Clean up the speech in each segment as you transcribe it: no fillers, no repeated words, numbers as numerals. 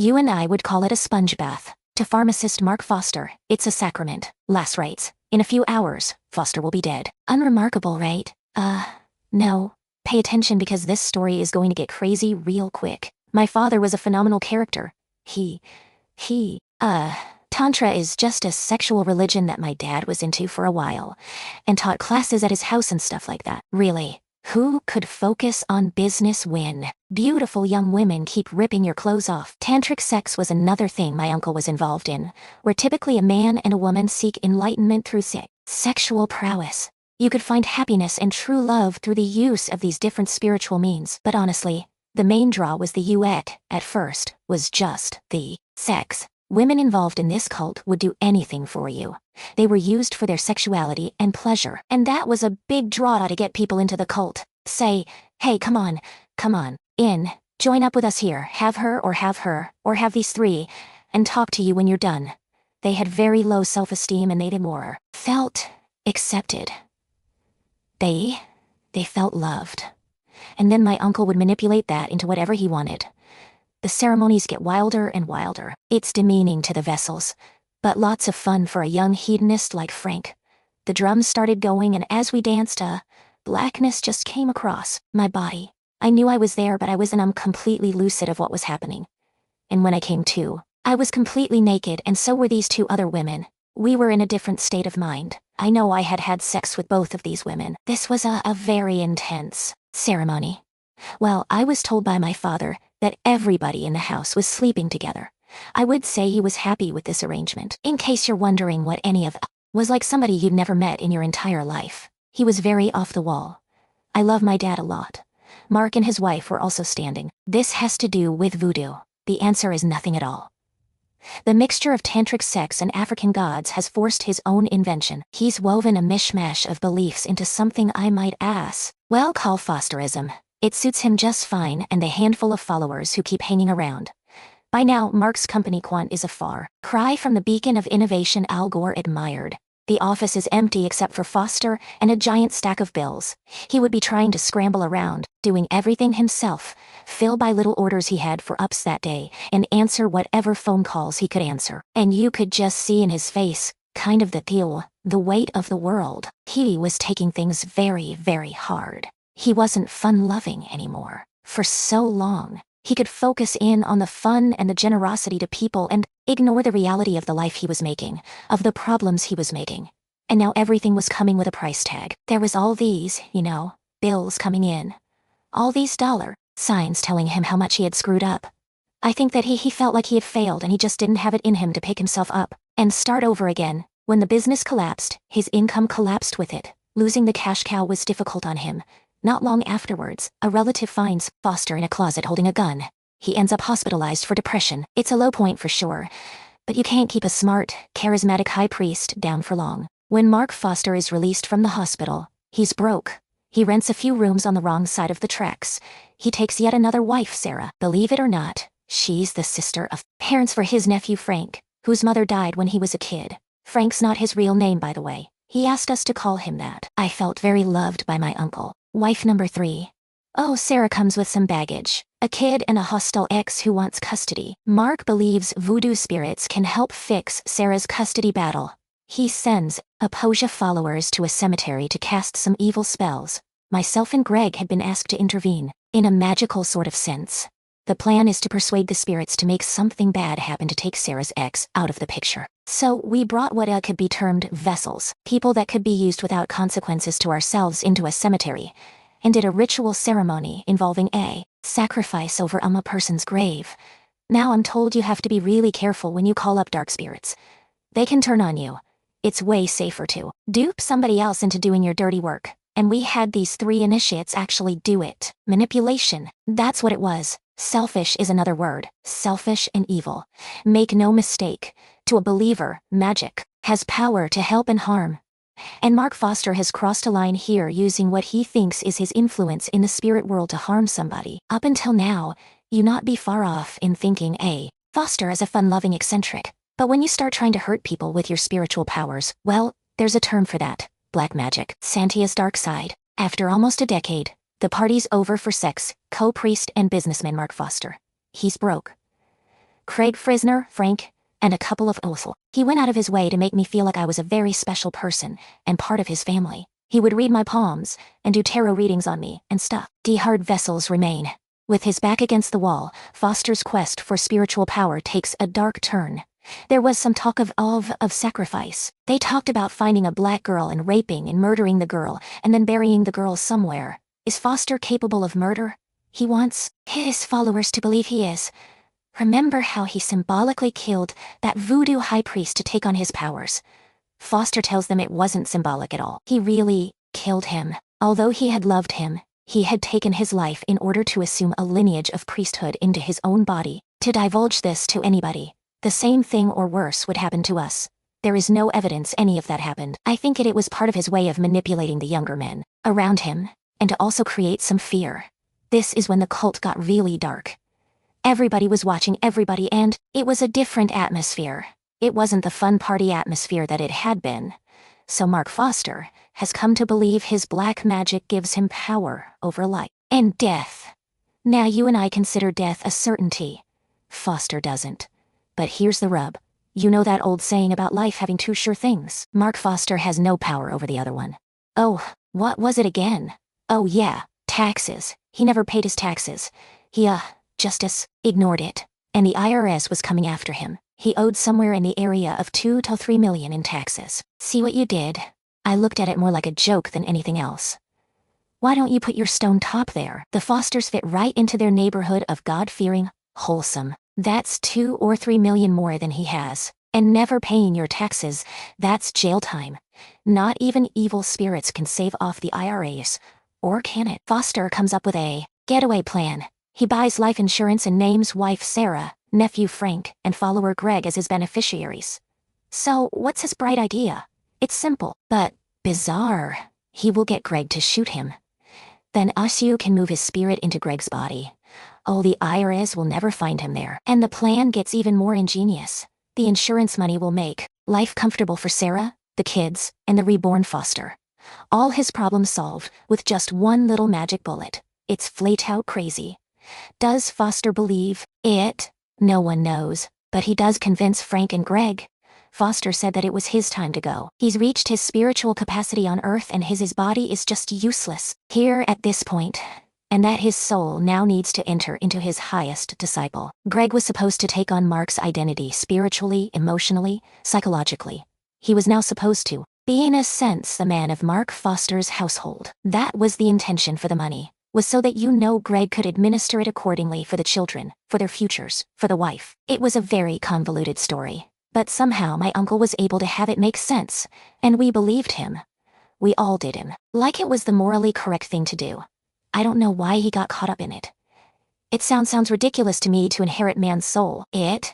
You and I would call it a sponge bath. To pharmacist Mark Foster, it's a sacrament. Last rites. In a few hours, Foster will be dead. Unremarkable, right? No. Pay attention because this story is going to get crazy real quick. My father was a phenomenal character. Tantra is just a sexual religion that my dad was into for a while, and taught classes at his house and stuff like that. Really. Who could focus on business when beautiful young women keep ripping your clothes off? Tantric sex was another thing my uncle was involved in, where typically a man and a woman seek enlightenment through sexual prowess. You could find happiness and true love through the use of these different spiritual means. But honestly, the main draw was the at first, was just the sex. Women involved in this cult would do anything for you. They were used for their sexuality and pleasure, and that was a big draw to get people into the cult. Say, hey, come on, join up with us here, have her, or have these three, and talk to you when you're done. They had very low self-esteem and they felt accepted. They felt loved. And then my uncle would manipulate that into whatever he wanted. The ceremonies get wilder and wilder. It's demeaning to the vessels, but lots of fun for a young hedonist like Frank. The drums started going, and as we danced, blackness just came across my body. I knew I was there, but I wasn't completely lucid of what was happening. And when I came to, I was completely naked, and so were these two other women. We were in a different state of mind. I know I had had sex with both of these women. This was a very intense ceremony. Well, I was told by my father that everybody in the house was sleeping together. I would say he was happy with this arrangement. In case you're wondering what any of was like somebody you'd never met in your entire life. He was very off the wall. I love my dad a lot. Mark and his wife were also standing. This has to do with voodoo. The answer is nothing at all. The mixture of tantric sex and African gods has forced his own invention. He's woven a mishmash of beliefs into something I might call Fosterism. It suits him just fine and the handful of followers who keep hanging around. By now, Mark's company Quant is a far cry from the beacon of innovation Al Gore admired. The office is empty except for Foster and a giant stack of bills. He would be trying to scramble around, doing everything himself, fill by little orders he had for ups that day, and answer whatever phone calls he could answer. And you could just see in his face, kind of the weight of the world. He was taking things very, very hard. He wasn't fun-loving anymore. For so long, he could focus in on the fun and the generosity to people and ignore the reality of the life he was making, of the problems he was making. And now everything was coming with a price tag. There was all these, bills coming in. All these dollar signs telling him how much he had screwed up. I think that he felt like he had failed and he just didn't have it in him to pick himself up and start over again. When the business collapsed, his income collapsed with it. Losing the cash cow was difficult on him. Not long afterwards, a relative finds Foster in a closet holding a gun. He ends up hospitalized for depression. It's a low point for sure, but you can't keep a smart, charismatic high priest down for long. When Mark Foster is released from the hospital, he's broke. He rents a few rooms on the wrong side of the tracks. He takes yet another wife, Sarah. Believe it or not, she's the sister of parents for his nephew Frank, whose mother died when he was a kid. Frank's not his real name, by the way. He asked us to call him that. I felt very loved by my uncle. Wife number 3. Oh, Sarah comes with some baggage. A kid and a hostile ex who wants custody. Mark believes voodoo spirits can help fix Sarah's custody battle. He sends Aposia followers to a cemetery to cast some evil spells. Myself and Greg had been asked to intervene, in a magical sort of sense. The plan is to persuade the spirits to make something bad happen to take Sarah's ex out of the picture. So we brought what could be termed vessels, people that could be used without consequences to ourselves, into a cemetery, and did a ritual ceremony involving a sacrifice over a person's grave. Now I'm told you have to be really careful when you call up dark spirits. They can turn on you. It's way safer to dupe somebody else into doing your dirty work. And we had these 3 initiates actually do it. Manipulation. That's what it was. Selfish is another word. Selfish and evil. Make no mistake. To a believer, magic has power to help and harm. And Mark Foster has crossed a line here, using what he thinks is his influence in the spirit world to harm somebody. Up until now, you not be far off in thinking Foster is a fun-loving eccentric. But when you start trying to hurt people with your spiritual powers, well, there's a term for that. Black magic. Santia's dark side. After almost a decade, the party's over for sex, co-priest and businessman Mark Foster. He's broke. Craig Frisner, Frank, and a couple of Othel. He went out of his way to make me feel like I was a very special person and part of his family. He would read my palms and do tarot readings on me and stuff. The hard vessels remain. With his back against the wall, Foster's quest for spiritual power takes a dark turn. There was some talk of sacrifice. They talked about finding a black girl and raping and murdering the girl and then burying the girl somewhere. Is Foster capable of murder? He wants his followers to believe he is. Remember how he symbolically killed that voodoo high priest to take on his powers. Foster tells them it wasn't symbolic at all. He really killed him. Although he had loved him, he had taken his life in order to assume a lineage of priesthood into his own body. To divulge this to anybody, the same thing or worse would happen to us. There is no evidence any of that happened. I think it was part of his way of manipulating the younger men around him, and to also create some fear. This is when the cult got really dark. Everybody was watching everybody, and it was a different atmosphere. It wasn't the fun party atmosphere that it had been. So Mark Foster has come to believe his black magic gives him power over life and death. Now you and I consider death a certainty. Foster doesn't. But here's the rub. You know that old saying about life having two sure things? Mark Foster has no power over the other one. Oh, what was it again? Oh yeah, taxes. He never paid his taxes. He, Justice ignored it. And the IRS was coming after him. He owed somewhere in the area of 2 to 3 million in taxes. See what you did? I looked at it more like a joke than anything else. Why don't you put your stone top there? The Fosters fit right into their neighborhood of God-fearing, wholesome. That's 2 or 3 million more than he has. And never paying your taxes, that's jail time. Not even evil spirits can save off the IRS. Or can it? Foster comes up with a getaway plan. He buys life insurance and names wife Sarah, nephew Frank, and follower Greg as his beneficiaries. So, what's his bright idea? It's simple, but bizarre. He will get Greg to shoot him. Then Asu can move his spirit into Greg's body. Oh, the IRS will never find him there. And the plan gets even more ingenious. The insurance money will make life comfortable for Sarah, the kids, and the reborn Foster. All his problems solved with just one little magic bullet. It's flat-out crazy. Does Foster believe it? No one knows, but he does convince Frank and Greg. Foster said that it was his time to go. He's reached his spiritual capacity on Earth and his body is just useless here at this point, and that his soul now needs to enter into his highest disciple. Greg was supposed to take on Mark's identity spiritually, emotionally, psychologically. He was now supposed to be in a sense the man of Mark Foster's household. That was the intention for the money. Was so that Greg could administer it accordingly for the children, for their futures, for the wife. It was a very convoluted story, but somehow my uncle was able to have it make sense, and we believed him. We all did him, like it was the morally correct thing to do. I don't know why he got caught up in it. It sounds ridiculous to me to inherit man's soul. It's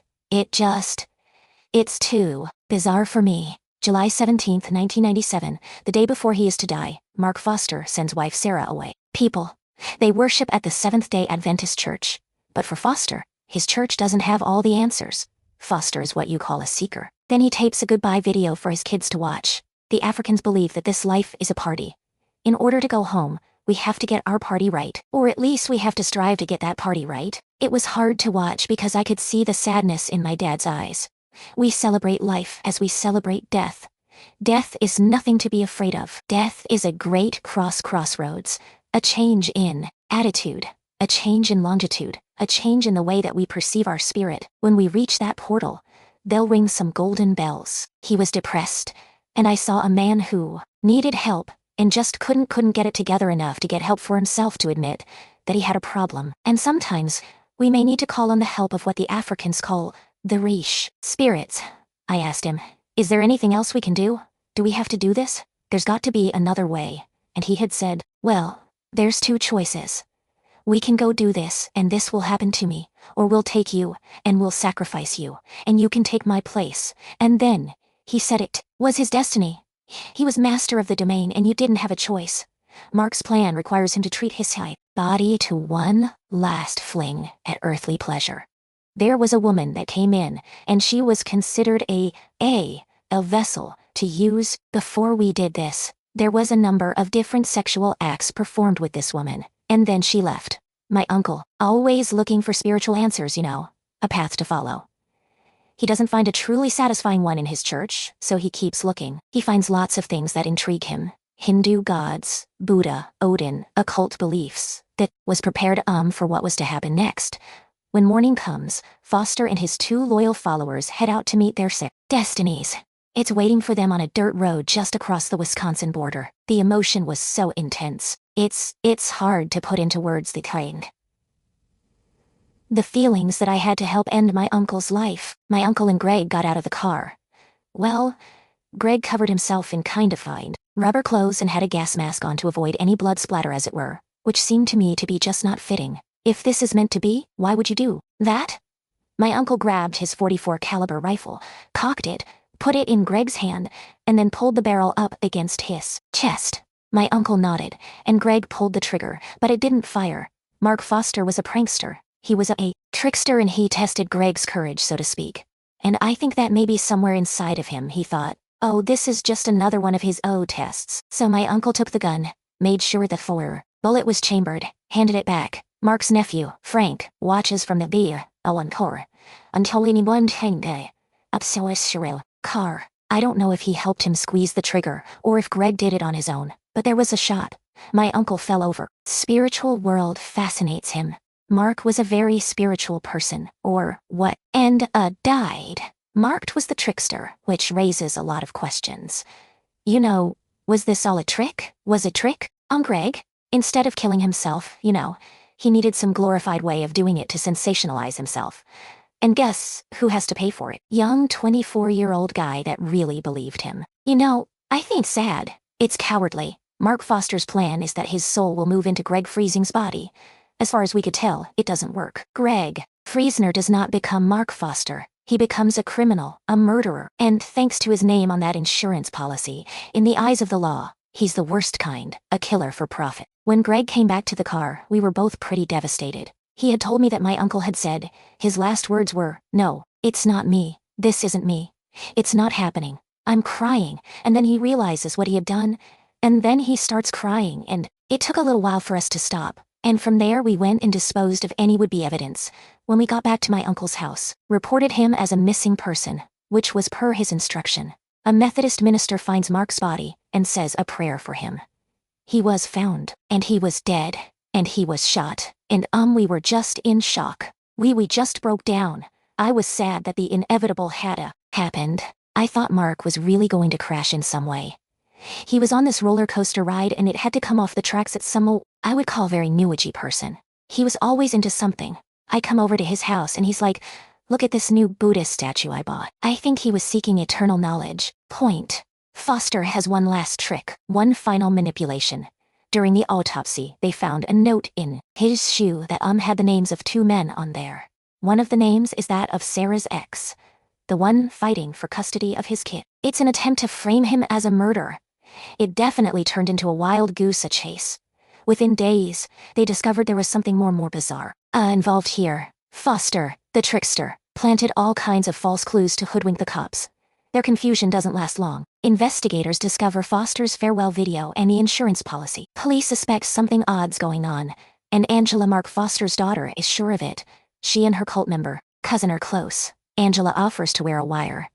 too bizarre for me. July 17, 1997, the day before he is to die, Mark Foster sends wife Sarah away. People. They worship at the Seventh-day Adventist church. But for Foster, his church doesn't have all the answers. Foster is what you call a seeker. Then he tapes a goodbye video for his kids to watch. The Africans believe that this life is a party. In order to go home, we have to get our party right. Or at least we have to strive to get that party right. It was hard to watch because I could see the sadness in my dad's eyes. We celebrate life as we celebrate death. Death is nothing to be afraid of. Death is a great crossroads. A change in attitude, a change in longitude, a change in the way that we perceive our spirit. When we reach that portal, they'll ring some golden bells. He was depressed, and I saw a man who needed help and just couldn't get it together enough to get help for himself to admit that he had a problem. And sometimes, we may need to call on the help of what the Africans call the Rish spirits. I asked him, is there anything else we can do? Do we have to do this? There's got to be another way. And he had said, well, there's 2 choices. We can go do this, and this will happen to me, or we'll take you, and we'll sacrifice you, and you can take my place. And then, he said it was his destiny. He was master of the domain, and you didn't have a choice. Mark's plan requires him to treat his body to one last fling at earthly pleasure. There was a woman that came in, and she was considered a vessel to use. Before we did this, there was a number of different sexual acts performed with this woman, and then she left. My uncle, always looking for spiritual answers, a path to follow. He doesn't find a truly satisfying one in his church, so he keeps looking. He finds lots of things that intrigue him. Hindu gods, Buddha, Odin, occult beliefs. That was prepared for what was to happen next. When morning comes, Foster and his 2 loyal followers head out to meet their destinies. It's waiting for them on a dirt road just across the Wisconsin border. The emotion was so intense. It's hard to put into words the kind. The feelings that I had to help end my uncle's life. My uncle and Greg got out of the car. Well, Greg covered himself in kind of fine rubber clothes and had a gas mask on to avoid any blood splatter, as it were, which seemed to me to be just not fitting. If this is meant to be, why would you do that? My uncle grabbed his .44 caliber rifle, cocked it, put it in Greg's hand, and then pulled the barrel up against his chest. My uncle nodded, and Greg pulled the trigger, but it didn't fire. Mark Foster was a prankster. He was a trickster, and he tested Greg's courage, so to speak. And I think that maybe somewhere inside of him he thought, oh, this is just another one of his tests. So my uncle took the gun, made sure the bullet was chambered, handed it back. Mark's nephew, Frank, watches from the car until anyone car. I don't know if he helped him squeeze the trigger or if Greg did it on his own, but there was a shot. My uncle fell over. Spiritual world fascinates him. Mark was a very spiritual person, or what, and died. Mark was the trickster, which raises a lot of questions. You know, was this all a trick? Was it trick on Greg? Instead of killing himself, he needed some glorified way of doing it to sensationalize himself. And guess who has to pay for it? Young 24-year-old guy that really believed him. I think sad. It's cowardly. Mark Foster's plan is that his soul will move into Greg Friesner's body. As far as we could tell, it doesn't work. Greg Friesner does not become Mark Foster. He becomes a criminal, a murderer, and thanks to his name on that insurance policy, in the eyes of the law, he's the worst kind, a killer for profit. When Greg came back to the car, we were both pretty devastated. He had told me that my uncle had said, his last words were, "No, it's not me. This isn't me. It's not happening. I'm crying." And then he realizes what he had done, and then he starts crying, and it took a little while for us to stop. And from there we went and disposed of any would-be evidence. When we got back to my uncle's house, reported him as a missing person, which was per his instruction. A Methodist minister finds Mark's body and says a prayer for him. He was found, and he was dead, and he was shot, and we were just in shock. We just broke down. I was sad that the inevitable had happened. I thought Mark was really going to crash in some way. He was on this roller coaster ride and it had to come off the tracks at some, I would call very new agey person. He was always into something. I come over to his house and he's like, "Look at this new Buddhist statue I bought." I think he was seeking eternal knowledge. Foster has one last trick, one final manipulation. During the autopsy, they found a note in his shoe that had the names of 2 men on there. One of the names is that of Sarah's ex, the one fighting for custody of his kid. It's an attempt to frame him as a murderer. It definitely turned into a wild goose chase. Within days, they discovered there was something more bizarre involved here. Foster, the trickster, planted all kinds of false clues to hoodwink the cops. Their confusion doesn't last long. Investigators discover Foster's farewell video and the insurance policy. Police suspect something odd's going on, and Angela, Mark Foster's daughter, is sure of it. She and her cult member, cousin, are close. Angela offers to wear a wire.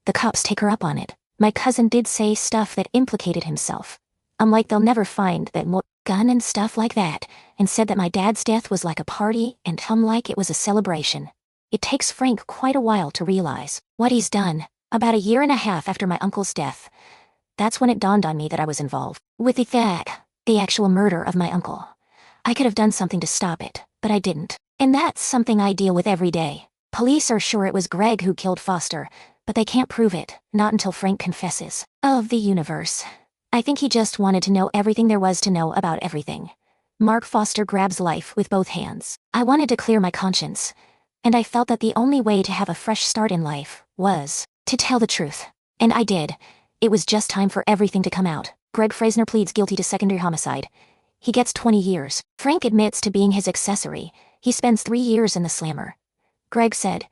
The cops take her up on it. My cousin did say stuff that implicated himself. I'm like, they'll never find that gun and stuff like that, and said that my dad's death was like a party, and like it was a celebration. It takes Frank quite a while to realize what he's done. About a year and a half after my uncle's death, that's when it dawned on me that I was involved with the actual murder of my uncle. I could have done something to stop it, but I didn't. And that's something I deal with every day. Police are sure it was Greg who killed Foster, but they can't prove it, not until Frank confesses. Of the universe. I think he just wanted to know everything there was to know about everything. Mark Foster grabs life with both hands. I wanted to clear my conscience, and I felt that the only way to have a fresh start in life was to tell the truth. And I did. It was just time for everything to come out. Greg Friesner pleads guilty to secondary homicide. He gets 20 years. Frank admits to being his accessory. He spends 3 years in the slammer. Greg said,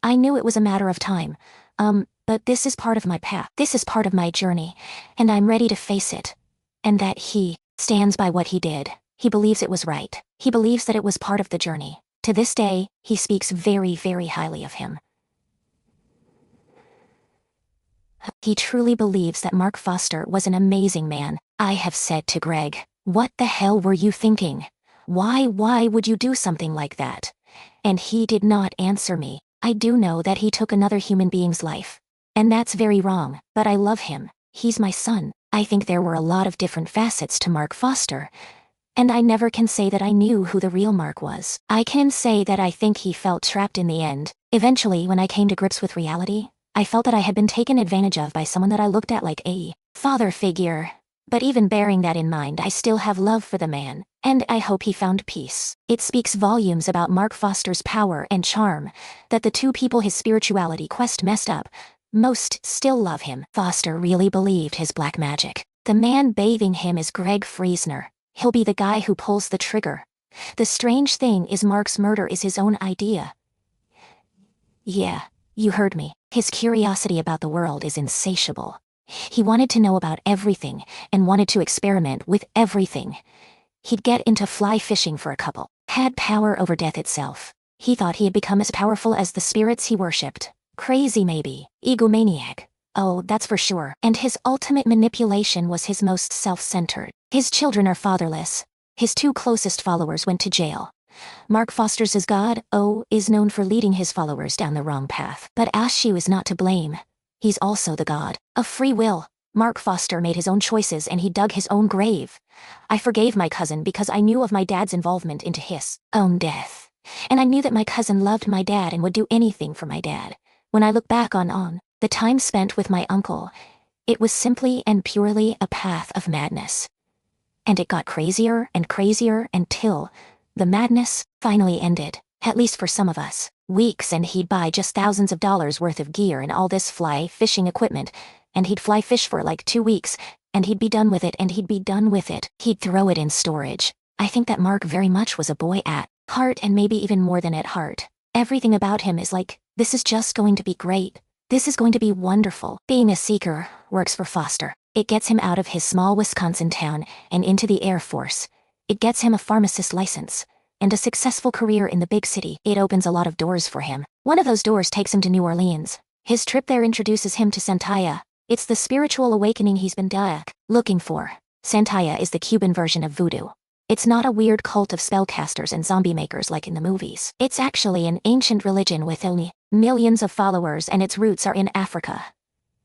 I knew it was a matter of time. But this is part of my path. This is part of my journey, and I'm ready to face it. And that he stands by what he did. He believes it was right. He believes that it was part of the journey. To this day, he speaks very, very highly of him. He truly believes that Mark Foster was an amazing man. I have said to Greg, "What the hell were you thinking? Why would you do something like that?" And he did not answer me. I do know that he took another human being's life. And that's very wrong, but I love him. He's my son. I think there were a lot of different facets to Mark Foster. And I never can say that I knew who the real Mark was. I can say that I think he felt trapped in the end. Eventually, when I came to grips with reality, I felt that I had been taken advantage of by someone that I looked at like a father figure. But even bearing that in mind, I still have love for the man, and I hope he found peace. It speaks volumes about Mark Foster's power and charm, that the two people his spirituality quest messed up most still love him. Foster really believed his black magic. The man bathing him is Greg Friesner. He'll be the guy who pulls the trigger. The strange thing is Mark's murder is his own idea. Yeah, you heard me. His curiosity about the world is insatiable. He wanted to know about everything, and wanted to experiment with everything. He'd get into fly fishing for a couple. Had power over death itself. He thought he had become as powerful as the spirits he worshipped. Crazy maybe. Egomaniac. Oh, that's for sure. And his ultimate manipulation was his most self-centered. His children are fatherless. His two closest followers went to jail. Mark Foster's God, is known for leading his followers down the wrong path. But Ashu is not to blame. He's also the god of free will. Mark Foster made his own choices and he dug his own grave. I forgave my cousin because I knew of my dad's involvement into his own death. And I knew that my cousin loved my dad and would do anything for my dad. When I look back on the time spent with my uncle, it was simply and purely a path of madness. And it got crazier and crazier until the madness finally ended, at least for some of us. Weeks and he'd buy just thousands of dollars worth of gear and all this fly fishing equipment, and he'd fly fish for like 2 weeks, and he'd be done with it and he'd be done with it. He'd throw it in storage. I think that Mark very much was a boy at heart and maybe even more than at heart. Everything about him is like, this is just going to be great. This is going to be wonderful. Being a seeker works for Foster. It gets him out of his small Wisconsin town and into the Air Force. It gets him a pharmacist license and a successful career in the big city. It opens a lot of doors for him. One of those doors takes him to New Orleans. His trip there introduces him to Santaya. It's the spiritual awakening he's been looking for. Santaya is the Cuban version of voodoo. It's not a weird cult of spellcasters and zombie makers like in the movies. It's actually an ancient religion with only millions of followers, and its roots are in Africa.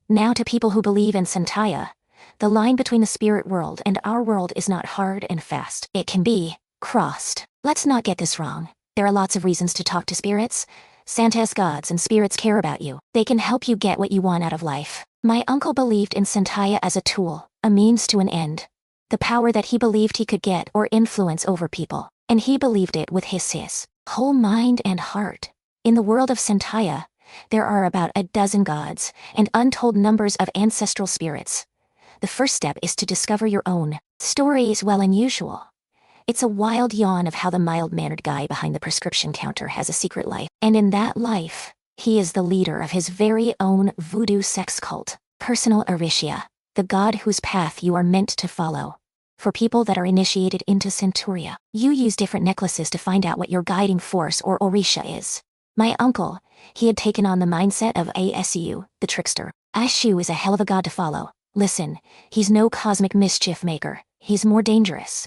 Now, to people who believe in Santaya, the line between the spirit world and our world is not hard and fast. It can be crossed. Let's not get this wrong. There are lots of reasons to talk to spirits. Santa's gods and spirits care about you. They can help you get what you want out of life. My uncle believed in Santaya as a tool, a means to an end. The power that he believed he could get or influence over people. And he believed it with his whole mind and heart. In the world of Santaya, there are about a dozen gods and untold numbers of ancestral spirits. The first step is to discover your own. Story is well unusual. It's a wild yawn of how the mild-mannered guy behind the prescription counter has a secret life. And in that life, he is the leader of his very own voodoo sex cult, Personal Orisha, the god whose path you are meant to follow. For people that are initiated into Centuria, you use different necklaces to find out what your guiding force or Orisha is. My uncle, he had taken on the mindset of Asu, the trickster. Ashu is a hell of a god to follow. Listen, he's no cosmic mischief maker. He's more dangerous.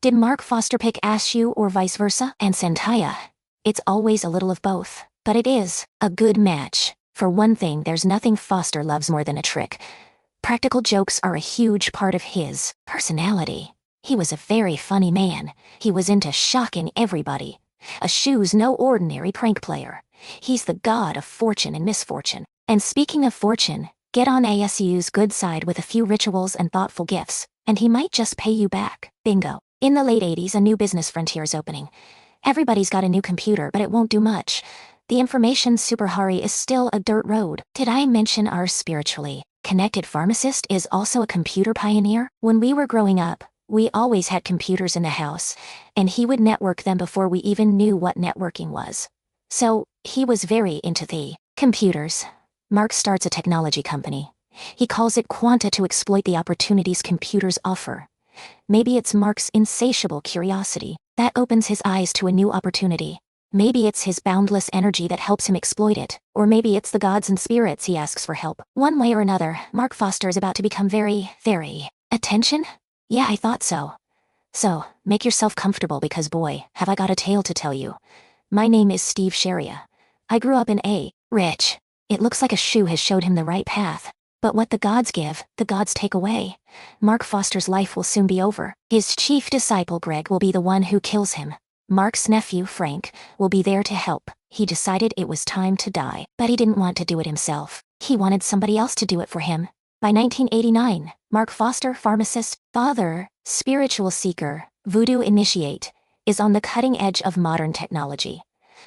Did Mark Foster pick Ashu or vice versa? And Santaya? It's always a little of both, but it is a good match. For one thing, there's nothing Foster loves more than a trick. Practical jokes are a huge part of his personality. He was a very funny man. He was into shocking everybody. Ashu's no ordinary prank player. He's the god of fortune and misfortune. And speaking of fortune, get on Asu's good side with a few rituals and thoughtful gifts, and he might just pay you back. Bingo. In the late 80s, a new business frontier is opening. Everybody's got a new computer, but it won't do much. The information superhighway is still a dirt road. Did I mention our spiritually connected pharmacist is also a computer pioneer? When we were growing up, we always had computers in the house, and he would network them before we even knew what networking was. So, he was very into the computers. Mark starts a technology company. He calls it Quanta to exploit the opportunities computers offer. Maybe it's Mark's insatiable curiosity that opens his eyes to a new opportunity. Maybe it's his boundless energy that helps him exploit it, or maybe it's the gods and spirits he asks for help. One way or another, Mark Foster is about to become very. Attention? Yeah, I thought so. So, make yourself comfortable because boy, have I got a tale to tell you. My name is Steve Sharia. I grew up in rich. It looks like a shoe has showed him the right path. But what the gods give, the gods take away. Mark Foster's life will soon be over. His chief disciple Greg will be the one who kills him. Mark's nephew, Frank, will be there to help. He decided it was time to die, but he didn't want to do it himself. He wanted somebody else to do it for him. By 1989, Mark Foster, pharmacist, father, spiritual seeker, voodoo initiate, is on the cutting edge of modern technology.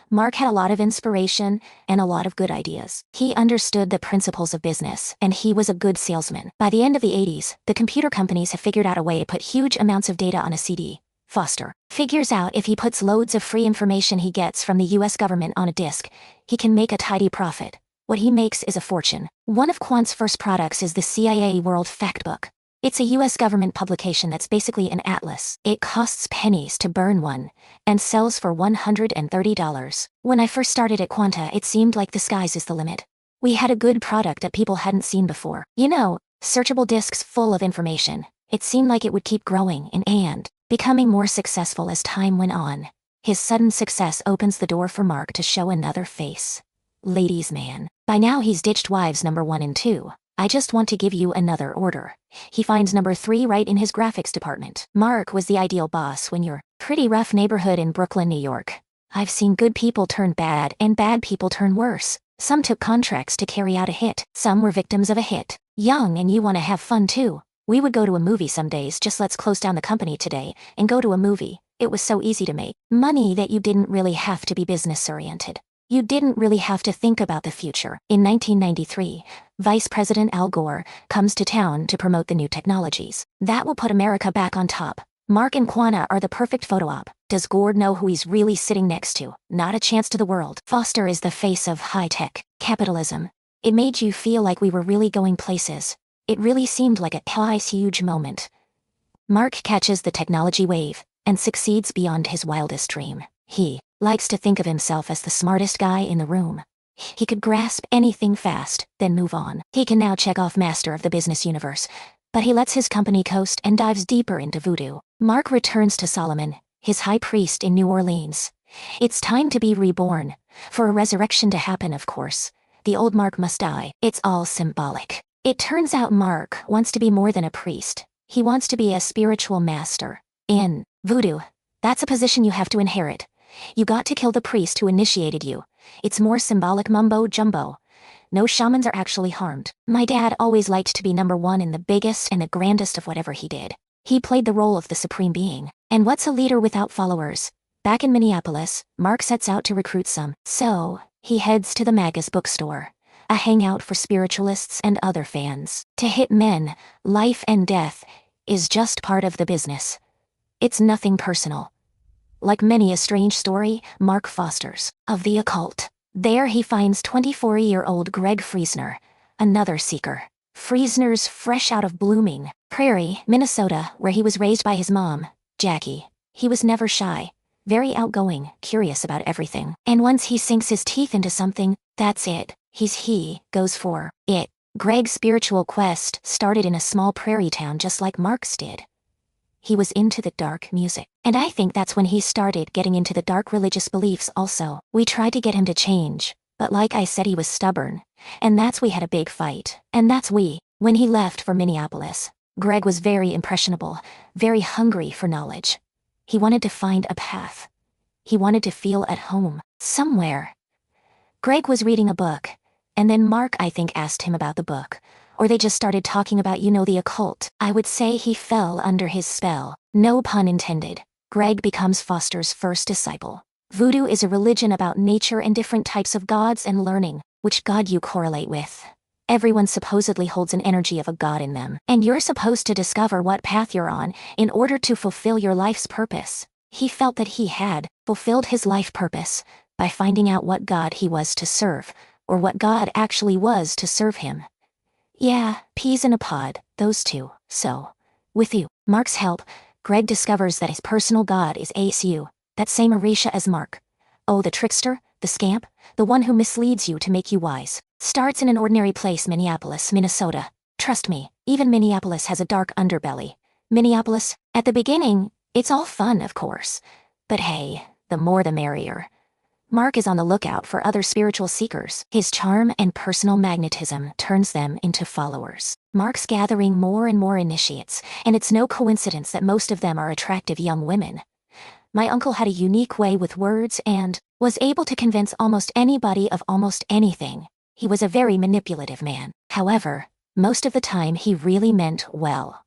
Mark had a lot of inspiration and a lot of good ideas. He understood the principles of business, and he was a good salesman. By the end of the 80s, the computer companies have figured out a way to put huge amounts of data on a CD. Foster figures out if he puts loads of free information he gets from the US government on a disk, he can make a tidy profit. What he makes is a fortune. One of Quant's first products is the CIA World Factbook. It's a US government publication that's basically an atlas. It costs pennies to burn one, and sells for $130. When I first started at Quanta, it seemed like the sky's is the limit. We had a good product that people hadn't seen before. You know, searchable disks full of information. It seemed like it would keep growing and becoming more successful as time went on. His sudden success opens the door for Mark to show another face. Ladies' man. By now he's ditched wives number 1 and 2. I just want to give you another order. He finds number 3 right in his graphics department. Mark was the ideal boss when you're pretty rough neighborhood in Brooklyn, New York. I've seen good people turn bad and bad people turn worse. Some took contracts to carry out a hit. Some were victims of a hit. Young and you want to have fun too. We would go to a movie some days, just let's close down the company today and go to a movie. It was so easy to make money that you didn't really have to be business-oriented. You didn't really have to think about the future. In 1993, Vice President Al Gore comes to town to promote the new technologies. That will put America back on top. Mark and Quanta are the perfect photo op. Does Gore know who he's really sitting next to? Not a chance to the world. Foster is the face of high-tech capitalism. It made you feel like we were really going places. It really seemed like a huge moment. Mark catches the technology wave and succeeds beyond his wildest dream. He likes to think of himself as the smartest guy in the room. He could grasp anything fast, then move on. He can now check off master of the business universe, but he lets his company coast and dives deeper into voodoo. Mark returns to Solomon, his high priest in New Orleans. It's time to be reborn. For a resurrection to happen, of course, the old Mark must die. It's all symbolic. It turns out Mark wants to be more than a priest. He wants to be a spiritual master. In voodoo, that's a position you have to inherit. You got to kill the priest who initiated you. It's more symbolic mumbo-jumbo. No shamans are actually harmed. My dad always liked to be number 1 in the biggest and the grandest of whatever he did. He played the role of the supreme being. And what's a leader without followers? Back in Minneapolis, Mark sets out to recruit some. So, he heads to the Magus bookstore, a hangout for spiritualists and other fans. To hit men, life and death, is just part of the business. It's nothing personal. Like many a strange story, Mark Foster's, of the occult. There he finds 24-year-old Greg Friesner, another seeker. Friesner's fresh out of Blooming Prairie, Minnesota, where he was raised by his mom, Jackie. He was never shy, very outgoing, curious about everything. And once he sinks his teeth into something, that's it. He goes for it. Greg's spiritual quest started in a small prairie town just like Mark's did. He was into the dark music. And I think that's when he started getting into the dark religious beliefs also. We tried to get him to change, but like I said, he was stubborn. And that's we had a big fight. And that's when he left for Minneapolis. Greg was very impressionable, very hungry for knowledge. He wanted to find a path. He wanted to feel at home, somewhere. Greg was reading a book, and then Mark, I think, asked him about the book. Or they just started talking about, the occult. I would say he fell under his spell. No pun intended. Greg becomes Foster's first disciple. Voodoo is a religion about nature and different types of gods and learning, which god you correlate with. Everyone supposedly holds an energy of a god in them, and you're supposed to discover what path you're on in order to fulfill your life's purpose. He felt that he had fulfilled his life purpose by finding out what god he was to serve, or what god actually was to serve him. Yeah, peas in a pod, those two. So, with Mark's help, Greg discovers that his personal god is ASU, that same Orisha as Mark. Oh, the trickster, the scamp, the one who misleads you to make you wise. Starts in an ordinary place, Minneapolis, Minnesota. Trust me, even Minneapolis has a dark underbelly. Minneapolis, at the beginning, it's all fun, of course. But hey, the more the merrier. Mark is on the lookout for other spiritual seekers. His charm and personal magnetism turns them into followers. Mark's gathering more and more initiates, and it's no coincidence that most of them are attractive young women. My uncle had a unique way with words and was able to convince almost anybody of almost anything. He was a very manipulative man. However, most of the time he really meant well.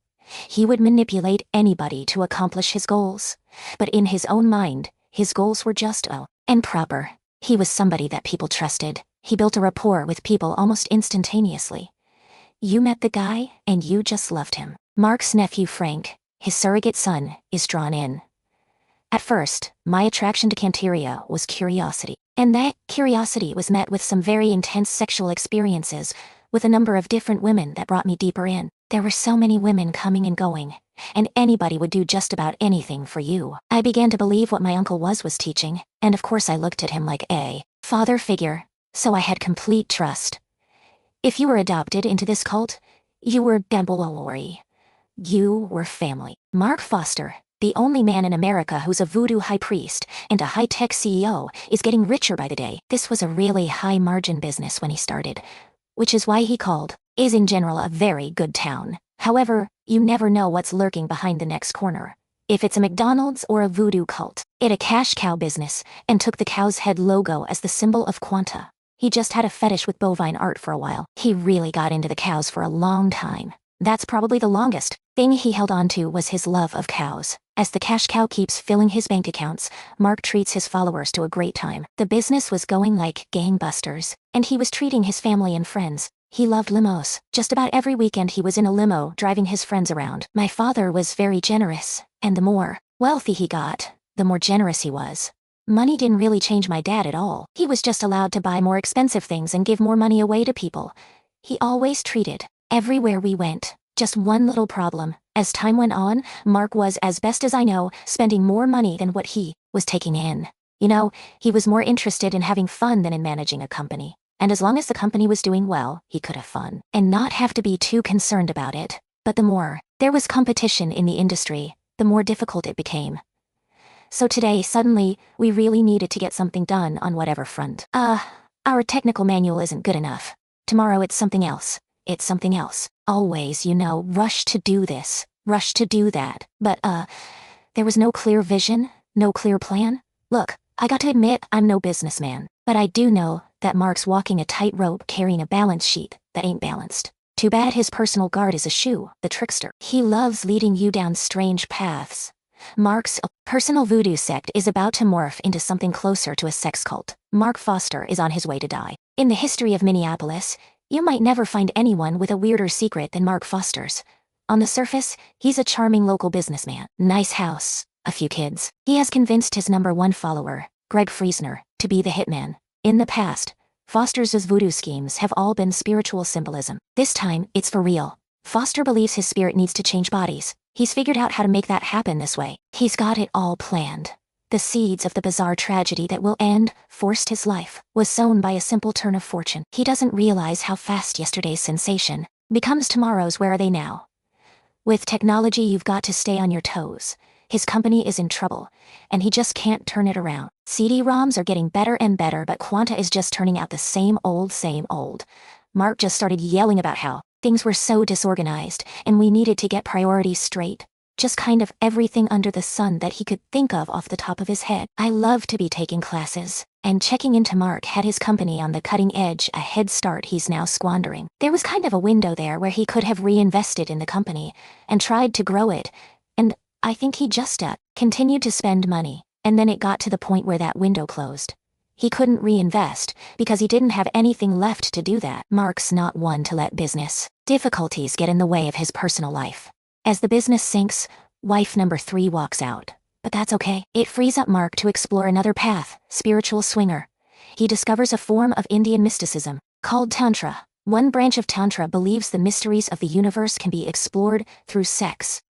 He would manipulate anybody to accomplish his goals. But in his own mind, his goals were just and proper. He was somebody that people trusted. He built a rapport with people almost instantaneously. You met the guy, and you just loved him. Mark's nephew Frank, his surrogate son, is drawn in. At first, my attraction to Canteria was curiosity. And that curiosity was met with some very intense sexual experiences, with a number of different women that brought me deeper in. There were so many women coming and going, and anybody would do just about anything for you. I began to believe what my uncle was teaching, and of course I looked at him like a father figure, so I had complete trust. If you were adopted into this cult, you were Gabawari. You were family. Mark Foster, the only man in America who's a voodoo high priest and a high-tech CEO, is getting richer by the day. This was a really high-margin business when he started, which is why he is in general a very good town. However, you never know what's lurking behind the next corner. If it's a McDonald's or a voodoo cult, it's a cash cow business, and took the cow's head logo as the symbol of Quanta. He just had a fetish with bovine art for a while. He really got into the cows for a long time. That's probably the longest thing he held on to was his love of cows. As the cash cow keeps filling his bank accounts, Mark treats his followers to a great time. The business was going like gangbusters, and he was treating his family and friends. He loved limos. Just about every weekend he was in a limo driving his friends around. My father was very generous, and the more wealthy he got, the more generous he was. Money didn't really change my dad at all. He was just allowed to buy more expensive things and give more money away to people. He always treated everywhere we went. Just one little problem. As time went on, Mark was, as best as I know, spending more money than what he was taking in. You know, he was more interested in having fun than in managing a company. And as long as the company was doing well, he could have fun and not have to be too concerned about it. But the more there was competition in the industry, the more difficult it became. So today, suddenly, we really needed to get something done on whatever front. Our technical manual isn't good enough. Tomorrow it's something else. It's something else. Always, rush to do this, rush to do that. But, there was no clear vision, no clear plan. Look, I got to admit I'm no businessman, but I do know that Mark's walking a tightrope carrying a balance sheet that ain't balanced. Too bad his personal guard is a shoe, the trickster. He loves leading you down strange paths. Mark's personal voodoo sect is about to morph into something closer to a sex cult. Mark Foster is on his way to die. In the history of Minneapolis, you might never find anyone with a weirder secret than Mark Foster's. On the surface, he's a charming local businessman. Nice house, a few kids. He has convinced his #1 follower, Greg Friesner, to be the hitman. In the past, Foster's voodoo schemes have all been spiritual symbolism. This time, it's for real. Foster believes his spirit needs to change bodies. He's figured out how to make that happen this way. He's got it all planned. The seeds of the bizarre tragedy that will end, forced his life, was sown by a simple turn of fortune. He doesn't realize how fast yesterday's sensation becomes tomorrow's where are they now. With technology, you've got to stay on your toes. His company is in trouble, and he just can't turn it around. CD-ROMs are getting better and better, but Quanta is just turning out the same old, same old. Mark just started yelling about how things were so disorganized, and we needed to get priorities straight. Just kind of everything under the sun that he could think of off the top of his head. I love to be taking classes, and checking into Mark had his company on the cutting edge, a head start he's now squandering. There was kind of a window there where he could have reinvested in the company and tried to grow it, and I think he just continued to spend money, and then it got to the point where that window closed. He couldn't reinvest because he didn't have anything left to do that. Mark's not one to let business difficulties get in the way of his personal life. As the business sinks, wife #3 walks out. But that's okay. It frees up Mark to explore another path, spiritual swinger. He discovers a form of Indian mysticism called Tantra. One branch of Tantra believes the mysteries of the universe can be explored through sex.